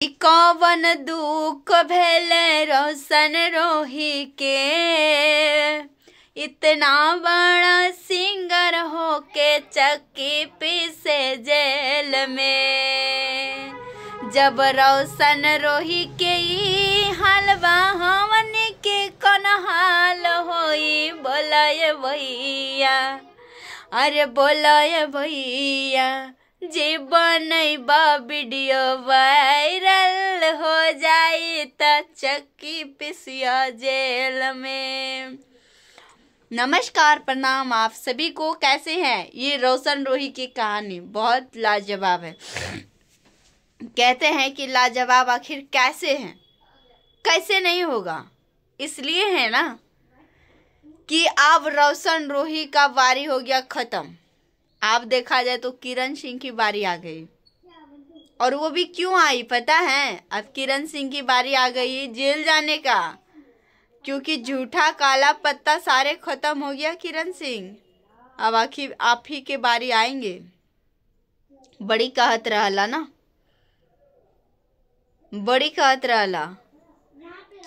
कौवन दुख भेल रोशन रोही के, इतना बड़ा सिंगर हो के चक्की पीसे जेल में। जब रोशन रोही के हलवा हमन के कौन हाल होई, बोलाए भैया, अरे बोलाए भैया, जीवन वीडियो वायरल हो जाए त चक्की पिसिया जेल में। नमस्कार, प्रणाम आप सभी को। कैसे हैं? ये रोशन रोही की कहानी बहुत लाजवाब है। कहते हैं कि लाजवाब आखिर कैसे हैं? कैसे नहीं होगा, इसलिए है ना कि अब रोशन रोही का बारी हो गया खत्म। आप देखा जाए तो किरण सिंह की बारी आ गई, और वो भी क्यों आई पता है? अब किरण सिंह की बारी आ गई जेल जाने का, क्योंकि झूठा काला पत्ता सारे खत्म हो गया किरण सिंह। अब आखिर आप ही के बारी आएंगे। बड़ी कहत रहला ना, बड़ी कहत रहला।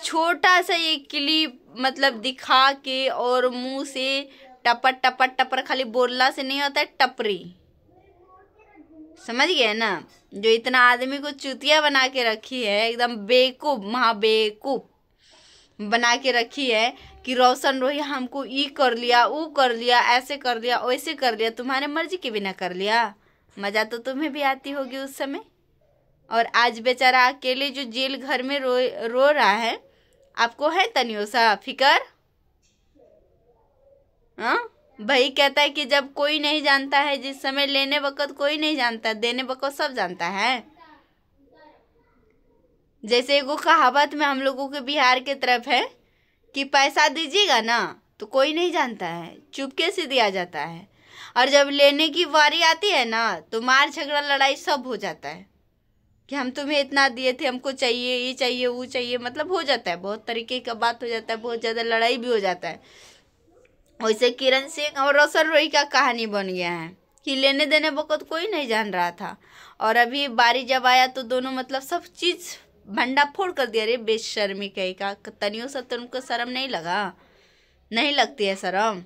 छोटा सा ये क्लिप मतलब दिखा के और मुंह से टपर टपर टपर, खाली बोलना से नहीं होता है, टपरी, समझ गए ना? जो इतना आदमी को चूतिया बना के रखी है, एकदम बेवकूफ महाबेवकूफ बना के रखी है कि रोशन रोही हमको ई कर लिया, वो कर लिया, ऐसे कर लिया, वैसे कर लिया, तुम्हारे मर्जी के बिना कर लिया। मजा तो तुम्हें भी आती होगी उस समय। और आज बेचारा अकेले जो जेल घर में रो रहा है, आपको है तनियो सा फिकर? हाँ, भाई कहता है कि जब कोई नहीं जानता है, जिस समय लेने वक्त कोई नहीं जानता, देने वक्त सब जानता है। जैसे एगो कहावत में हम लोगों के बिहार के तरफ है कि पैसा दीजिएगा ना तो कोई नहीं जानता है, चुपके से दिया जाता है, और जब लेने की बारी आती है ना तो मार झगड़ा लड़ाई सब हो जाता है कि हम तुम्हें इतना दिए थे, हमको चाहिए, ये चाहिए, वो चाहिए, मतलब हो जाता है, बहुत तरीके का बात हो जाता है, बहुत ज़्यादा लड़ाई भी हो जाता है। वैसे किरण सिंह और रोशन रोही का कहानी बन गया है कि लेने देने वक्त कोई नहीं जान रहा था, और अभी बारी जब आया तो दोनों मतलब सब चीज़ भंडा फोड़ कर दिया। रे बेशर्मी कहीं का, तनियों से तो उनको शर्म नहीं लगा? नहीं लगती है शर्म?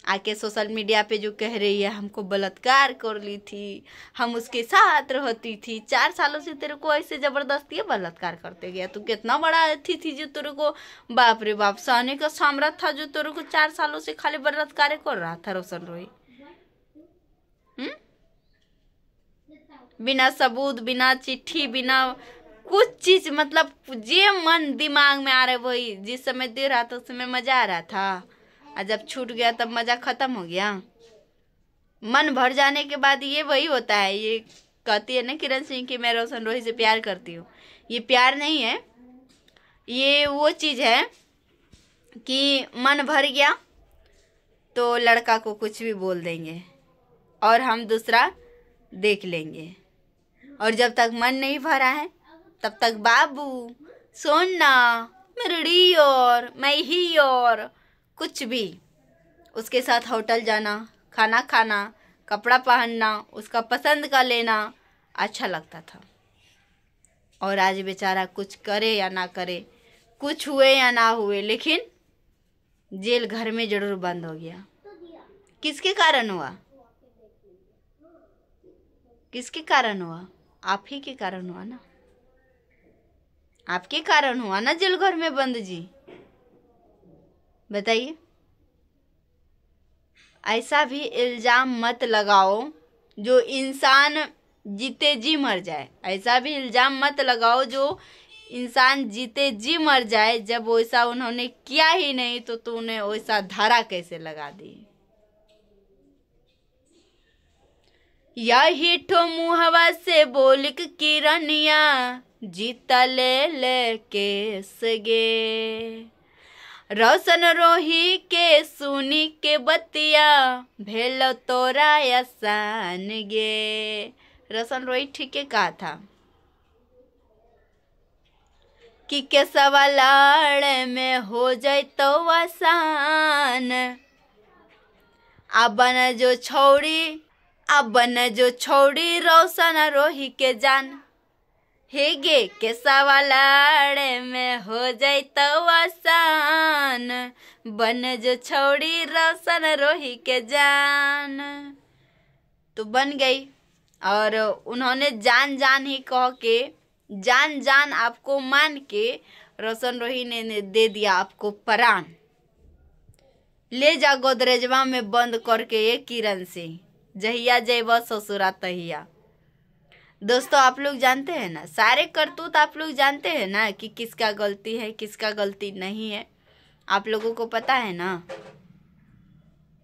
आके सोशल मीडिया पे जो कह रही है हमको बलात्कार कर ली थी, हम उसके साथ रहती थी, 4 सालों से तेरे को ऐसे जबरदस्ती बलात्कार करते गया। तू कितना बड़ा अथी थी जो तेरे को, बाप रे बाप, सहने का साम्राज्य था जो तेरे को 4 सालों से खाली बलात्कार कर रहा था रोशन रोही। बिना सबूत, बिना चिट्ठी, बिना कुछ चीज, मतलब जे मन दिमाग में आ रहा है वही, जिस समय दे रहा था उस समय मजा आ रहा था, और जब छूट गया तब मजा खत्म हो गया। मन भर जाने के बाद ये वही होता है। ये कहती है ना किरण सिंह कि मैं रोशन रोही से प्यार करती हूँ, ये प्यार नहीं है, ये वो चीज़ है कि मन भर गया तो लड़का को कुछ भी बोल देंगे और हम दूसरा देख लेंगे, और जब तक मन नहीं भरा है तब तक बाबू, सोना, मेरी और मैं ही, और कुछ भी उसके साथ होटल जाना, खाना खाना, कपड़ा पहनना, उसका पसंद का लेना अच्छा लगता था। और आज बेचारा कुछ करे या ना करे, कुछ हुए या ना हुए, लेकिन जेल घर में जरूर बंद हो गया। किसके कारण हुआ? किसके कारण हुआ? आप ही के कारण हुआ ना, आपके कारण हुआ ना जेल घर में बंद जी। बताइए, ऐसा भी इल्जाम मत लगाओ जो इंसान जीते जी मर जाए। ऐसा भी इल्जाम मत लगाओ जो इंसान जीते जी मर जाए। जब वैसा उन्होंने किया ही नहीं तो तूने वैसा धारा कैसे लगा दी? यही ठो मुहवा से बोल के किरनिया, जीता ले ले केस गे। रोशन रोही के सुनी के बतिया, भेलो तोरा आसान गे। रोशन रोही ठीक है कहा था कि केसवा लाड़ में हो जाए तो आसान। अब न जो छोड़ी रोशन रोही के जान, हेगे केसावा लाड़े में हो जाए तो आसान, बन जो छोड़ी रोशन रोही के जान। तो बन गई, और उन्होंने जान जान ही कह के, जान जान आपको मान के रोशन रोही ने दे दिया आपको प्राण। ले जा गोदरेजवा में बंद करके ये किरण सिंह, जहिया जयवा ससुरा तहिया। दोस्तों आप लोग जानते हैं ना, सारे करतूत आप लोग जानते हैं ना कि किसका गलती है किसका गलती नहीं है, आप लोगों को पता है ना।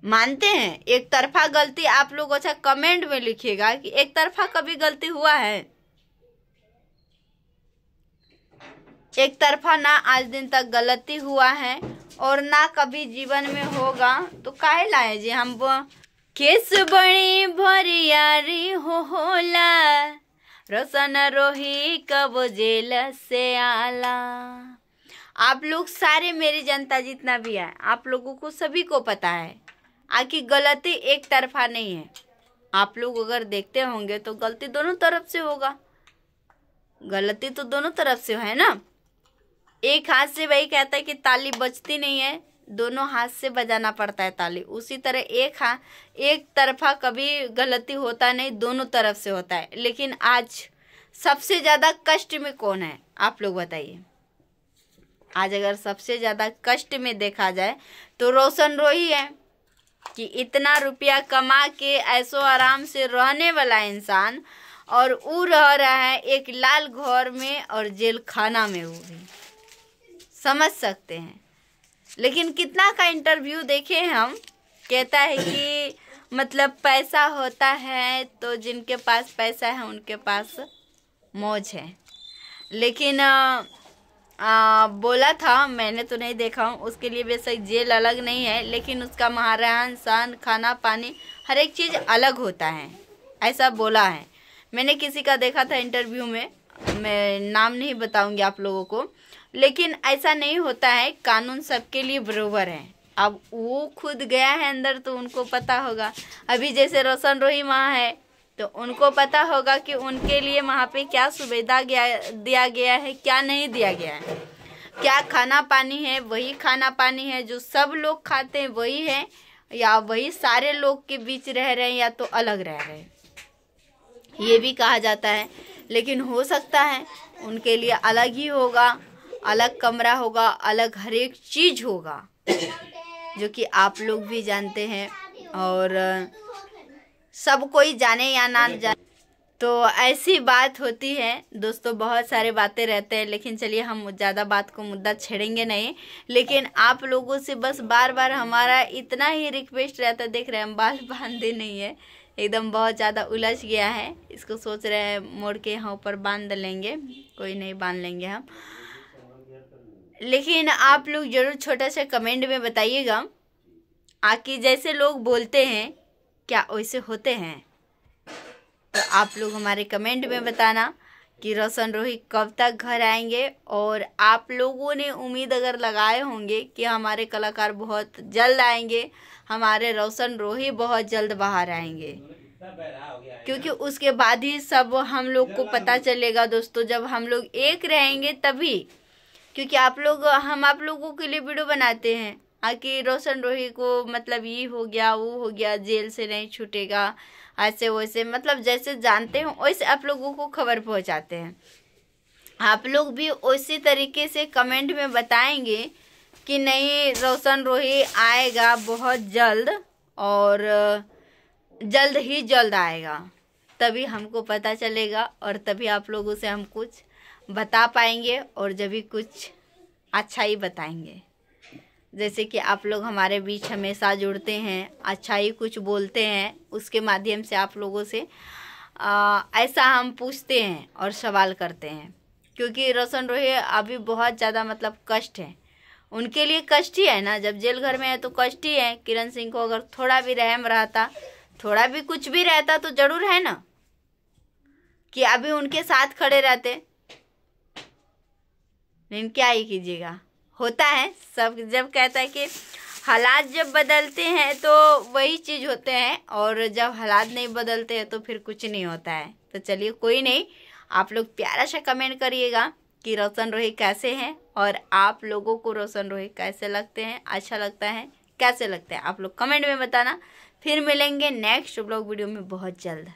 मानते हैं एक तरफा गलती, आप लोग अच्छा कमेंट में लिखिएगा कि एक तरफा कभी गलती हुआ है? एक तरफा ना आज दिन तक गलती हुआ है और ना कभी जीवन में होगा। तो काहे लाए जी हम केस बड़ी भरियारी होला, रोशन रोही कब जेल से आला। आप लोग सारे, मेरी जनता जितना भी है, आप लोगों को सभी को पता है आखिर गलती एक तरफा नहीं है। आप लोग अगर देखते होंगे तो गलती दोनों तरफ से होगा, गलती तो दोनों तरफ से है ना। एक हाथ से वही कहता है कि ताली बजती नहीं है, दोनों हाथ से बजाना पड़ता है ताली। उसी तरह एक तरफा कभी गलती होता नहीं, दोनों तरफ से होता है। लेकिन आज सबसे ज़्यादा कष्ट में कौन है आप लोग बताइए? आज अगर सबसे ज़्यादा कष्ट में देखा जाए तो रोशन रोही है कि इतना रुपया कमा के ऐसो आराम से रहने वाला इंसान, और वो रह रहा है एक लाल घर में और जेल खाना में। वो भी समझ सकते हैं। लेकिन कितना का इंटरव्यू देखे हम, कहता है कि मतलब पैसा होता है तो जिनके पास पैसा है उनके पास मौज है। लेकिन बोला था, मैंने तो नहीं देखा हूँ, उसके लिए बेशक जेल अलग नहीं है, लेकिन उसका रहन सहन खाना पानी हर एक चीज़ अलग होता है, ऐसा बोला है। मैंने किसी का देखा था इंटरव्यू में, मैं नाम नहीं बताऊंगी आप लोगों को, लेकिन ऐसा नहीं होता है। कानून सबके लिए बराबर है। अब वो खुद गया है अंदर तो उनको पता होगा। अभी जैसे रोशन रोही वहाँ है तो उनको पता होगा कि उनके लिए वहाँ पे क्या सुविधा दिया गया है, क्या नहीं दिया गया है। क्या खाना पानी है वही खाना पानी है जो सब लोग खाते हैं वही है, या वही सारे लोग के बीच रह रहे हैं, या तो अलग रह रहे हैं, ये भी कहा जाता है। लेकिन हो सकता है उनके लिए अलग ही होगा, अलग कमरा होगा, अलग हर एक चीज़ होगा, जो कि आप लोग भी जानते हैं और सब कोई जाने या ना जाने। तो ऐसी बात होती है दोस्तों, बहुत सारे बातें रहते हैं। लेकिन चलिए हम ज़्यादा बात को मुद्दा छेड़ेंगे नहीं। लेकिन आप लोगों से बस बार बार हमारा इतना ही रिक्वेस्ट रहता है, देख रहे हैं हम बाल बांधे नहीं है, एकदम बहुत ज़्यादा उलझ गया है, इसको सोच रहे हैं मोड़ के यहाँ ऊपर बांध लेंगे, कोई नहीं बांध लेंगे हम। लेकिन आप लोग ज़रूर छोटा सा कमेंट में बताइएगा आकि जैसे लोग बोलते हैं क्या वैसे होते हैं। तो आप लोग हमारे कमेंट में बताना कि रोशन रोही कब तक घर आएंगे। और आप लोगों ने उम्मीद अगर लगाए होंगे कि हमारे कलाकार बहुत जल्द आएंगे, हमारे रोशन रोही बहुत जल्द बाहर आएंगे, क्योंकि उसके बाद ही सब हम लोग को पता चलेगा दोस्तों। जब हम लोग एक रहेंगे तभी, क्योंकि हम आप लोगों के लिए वीडियो बनाते हैं कि रोशन रोही को मतलब ये हो गया वो हो गया, जेल से नहीं छूटेगा, ऐसे वैसे, मतलब जैसे जानते हो वैसे आप लोगों को खबर पहुंचाते हैं। आप लोग भी उसी तरीके से कमेंट में बताएंगे कि नहीं रोशन रोही आएगा बहुत जल्द, और जल्द ही जल्द आएगा, तभी हमको पता चलेगा और तभी आप लोगों से हम कुछ बता पाएंगे, और जब भी कुछ अच्छा ही बताएंगे। जैसे कि आप लोग हमारे बीच हमेशा जुड़ते हैं, अच्छा ही कुछ बोलते हैं, उसके माध्यम से आप लोगों से ऐसा हम पूछते हैं और सवाल करते हैं। क्योंकि रोशन रोही अभी बहुत ज़्यादा मतलब कष्ट है, उनके लिए कष्ट ही है ना, जब जेल घर में है तो कष्ट ही है। किरण सिंह को अगर थोड़ा भी रहम रहता, थोड़ा भी कुछ भी रहता तो जरूर है ना कि अभी उनके साथ खड़े रहते। लेकिन क्या ही कीजिएगा, होता है सब। जब कहता है कि हालात जब बदलते हैं तो वही चीज़ होते हैं, और जब हालात नहीं बदलते हैं तो फिर कुछ नहीं होता है। तो चलिए कोई नहीं, आप लोग प्यारा सा कमेंट करिएगा कि रोशन रोही कैसे हैं और आप लोगों को रोशन रोही कैसे लगते हैं, अच्छा लगता है, कैसे लगते हैं, आप लोग कमेंट में बताना। फिर मिलेंगे नेक्स्ट ब्लॉग वीडियो में बहुत जल्द।